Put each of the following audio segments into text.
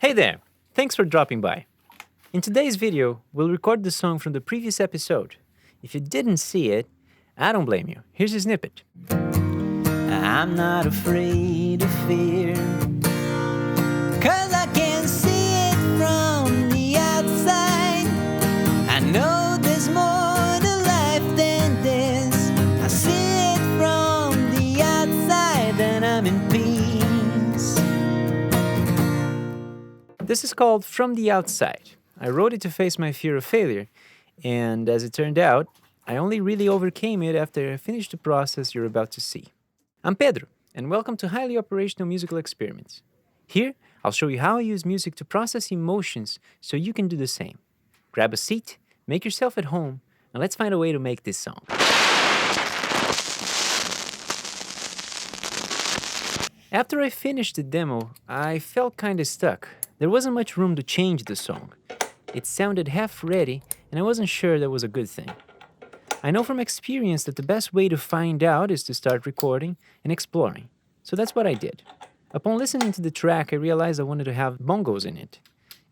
Hey there! Thanks for dropping by. In today's video, we'll record the song from the previous episode. If you didn't see it, I don't blame you. Here's a snippet. I'm not afraid of fear, 'cause I can see it from the outside. I know there's more to life than this. I see it from the outside and I'm in peace. This is called From the Outside. I wrote it to face my fear of failure, and as it turned out, I only really overcame it after I finished the process you're about to see. I'm Pedro, and welcome to Highly Operational Musical Experiments. Here, I'll show you how I use music to process emotions so you can do the same. Grab a seat, make yourself at home, and let's find a way to make this song. After I finished the demo, I felt kinda stuck. There wasn't much room to change the song. It sounded half ready, and I wasn't sure that was a good thing. I know from experience that the best way to find out is to start recording and exploring. So that's what I did. Upon listening to the track, I realized I wanted to have bongos in it.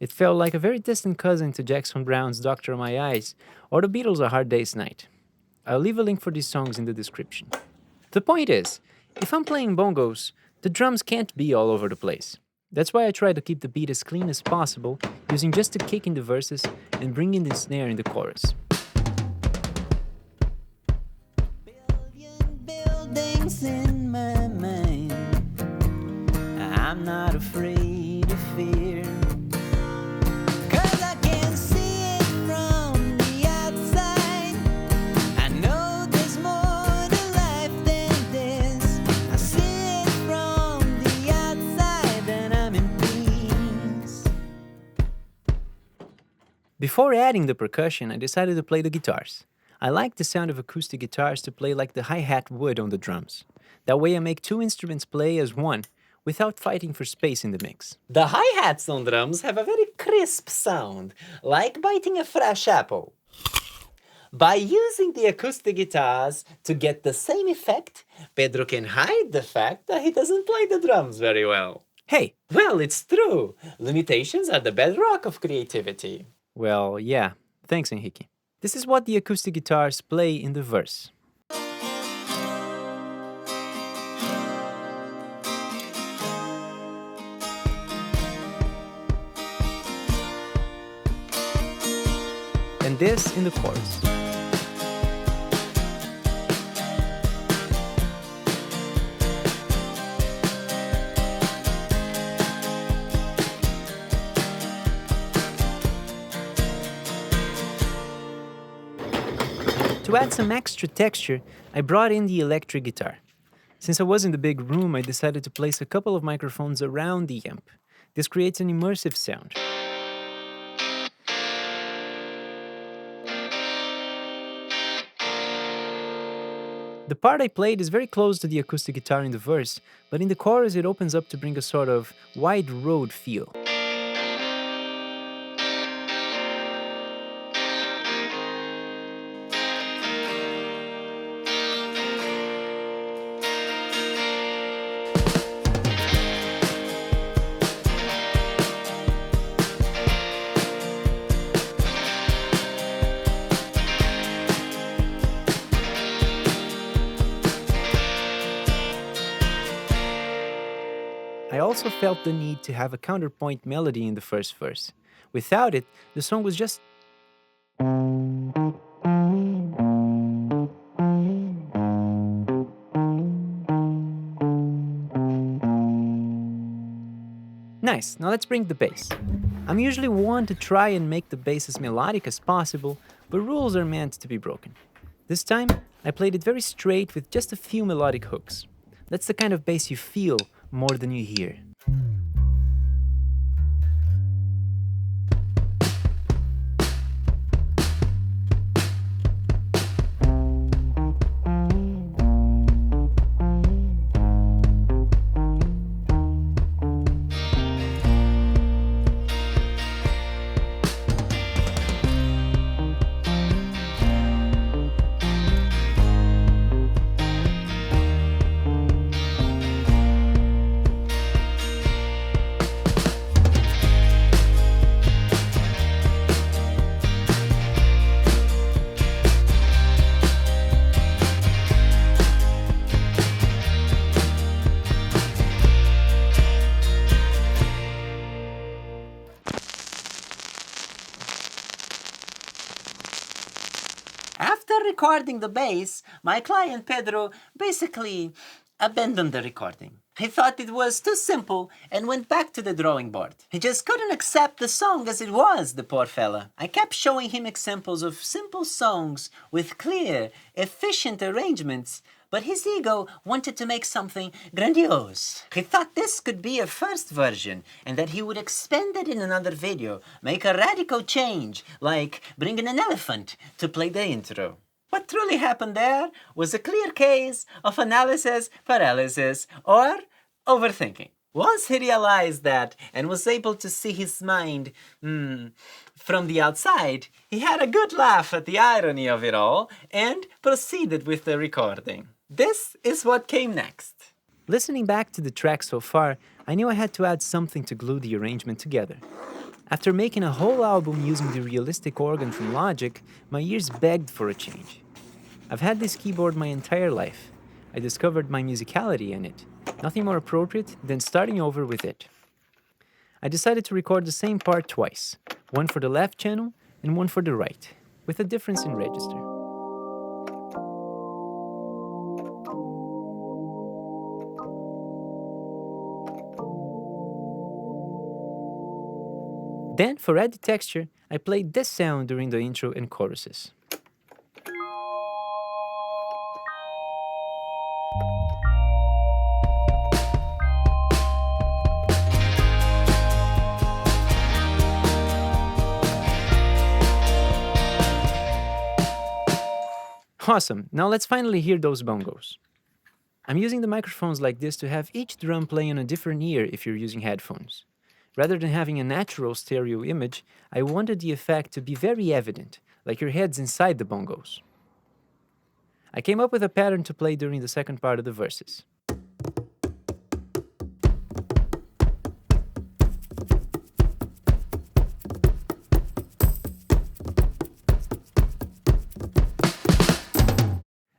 It felt like a very distant cousin to Jackson Browne's Doctor of My Eyes or the Beatles' A Hard Day's Night. I'll leave a link for these songs in the description. The point is, if I'm playing bongos, the drums can't be all over the place. That's why I try to keep the beat as clean as possible, using just a kick in the verses and bringing the snare in the chorus. In my mind, I'm not afraid of fear, 'cause I can see it from the outside. I know there's more to life than this. I see it from the outside and I'm in peace. Before adding the percussion, I decided to play the guitars. I like the sound of acoustic guitars to play like the hi-hat would on the drums. That way I make two instruments play as one, without fighting for space in the mix. The hi-hats on drums have a very crisp sound, like biting a fresh apple. By using the acoustic guitars to get the same effect, Pedro can hide the fact that he doesn't play the drums very well. Hey, well, it's true. Limitations are the bedrock of creativity. Well, yeah. Thanks, Enrique. This is what the acoustic guitars play in the verse. And this in the chorus. To add some extra texture, I brought in the electric guitar. Since I was in the big room, I decided to place a couple of microphones around the amp. This creates an immersive sound. The part I played is very close to the acoustic guitar in the verse, but in the chorus it opens up to bring a sort of wide road feel. I also felt the need to have a counterpoint melody in the first verse. Without it, the song was just... Nice, now let's bring the bass. I'm usually one to try and make the bass as melodic as possible, but rules are meant to be broken. This time, I played it very straight with just a few melodic hooks. That's the kind of bass you feel more than you hear. recording the bass, my client Pedro basically abandoned the recording. He thought it was too simple and went back to the drawing board. He just couldn't accept the song as it was, the poor fella. I kept showing him examples of simple songs with clear, efficient arrangements, but his ego wanted to make something grandiose. He thought this could be a first version and that he would expand it in another video, make a radical change, like bringing an elephant to play the intro. What truly happened there was a clear case of analysis paralysis or overthinking. Once he realized that and was able to see his mind from the outside, he had a good laugh at the irony of it all and proceeded with the recording. This is what came next. Listening back to the track so far, I knew I had to add something to glue the arrangement together. After making a whole album using the realistic organ from Logic, my ears begged for a change. I've had this keyboard my entire life. I discovered my musicality in it. Nothing more appropriate than starting over with it. I decided to record the same part twice, one for the left channel and one for the right, with a difference in register. Then, for added texture, I played this sound during the intro and choruses. Awesome, now let's finally hear those bongos. I'm using the microphones like this to have each drum play on a different ear if you're using headphones. Rather than having a natural stereo image, I wanted the effect to be very evident, like your head's inside the bongos. I came up with a pattern to play during the second part of the verses.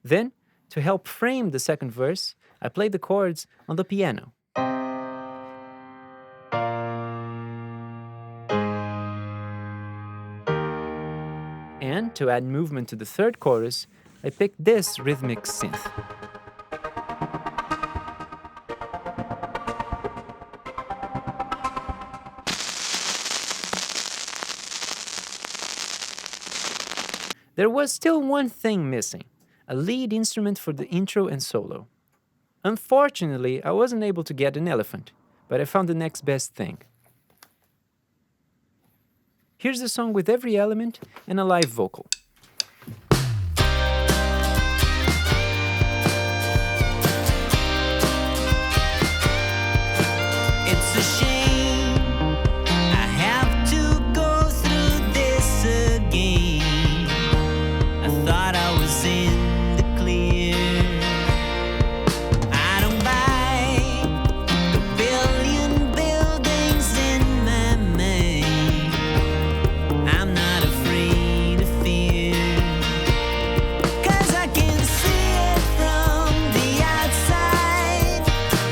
Then, to help frame the second verse, I played the chords on the piano. And to add movement to the third chorus, I picked this rhythmic synth. There was still one thing missing, a lead instrument for the intro and solo. Unfortunately, I wasn't able to get an elephant, but I found the next best thing. Here's the song with every element and a live vocal. It's a shame I have to go through this again. I thought I was in the clear. I don't buy the billion buildings in my mind. I'm not afraid of fear, 'cause I can see it from the outside.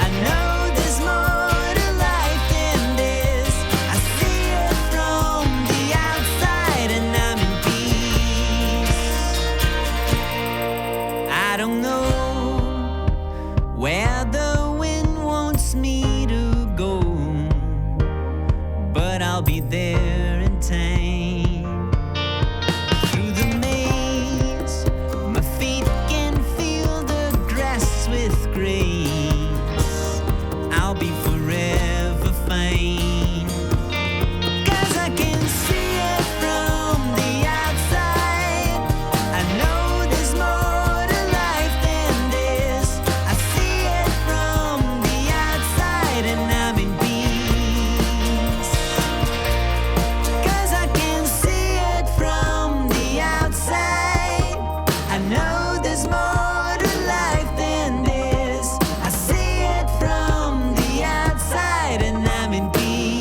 I know there's more to life than this. I see it from the outside and I'm in peace. I don't know where the wind wants me to go, but I'll be there in time. Through the maze, my feet can feel the grass with grace. I'll be forever fine, 'cause I can see it from the outside. I know there's more to life than this. I see it from the outside and I'm in peace, 'cause I can see it from the outside. I know there's more to life than this. I see it from the outside and I'm in peace.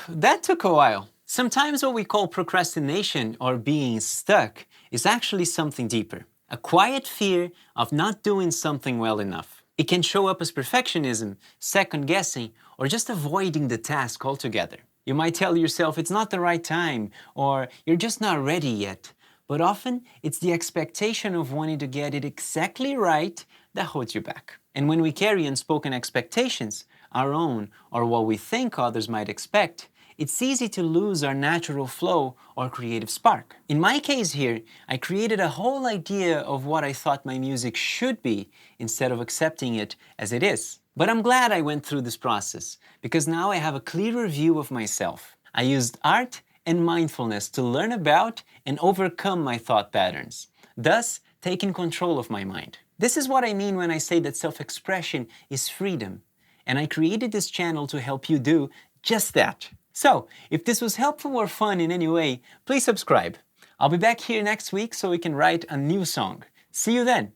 that took a while. Sometimes what we call procrastination or being stuck is actually something deeper. A quiet fear of not doing something well enough. It can show up as perfectionism, second guessing, or just avoiding the task altogether. You might tell yourself it's not the right time, or you're just not ready yet. But often, it's the expectation of wanting to get it exactly right that holds you back. And when we carry unspoken expectations, our own or what we think others might expect, it's easy to lose our natural flow or creative spark. In my case here, I created a whole idea of what I thought my music should be instead of accepting it as it is. But I'm glad I went through this process because now I have a clearer view of myself. I used art and mindfulness to learn about and overcome my thought patterns, thus taking control of my mind. This is what I mean when I say that self-expression is freedom, and I created this channel to help you do just that. So, if this was helpful or fun in any way, please subscribe. I'll be back here next week so we can write a new song. See you then!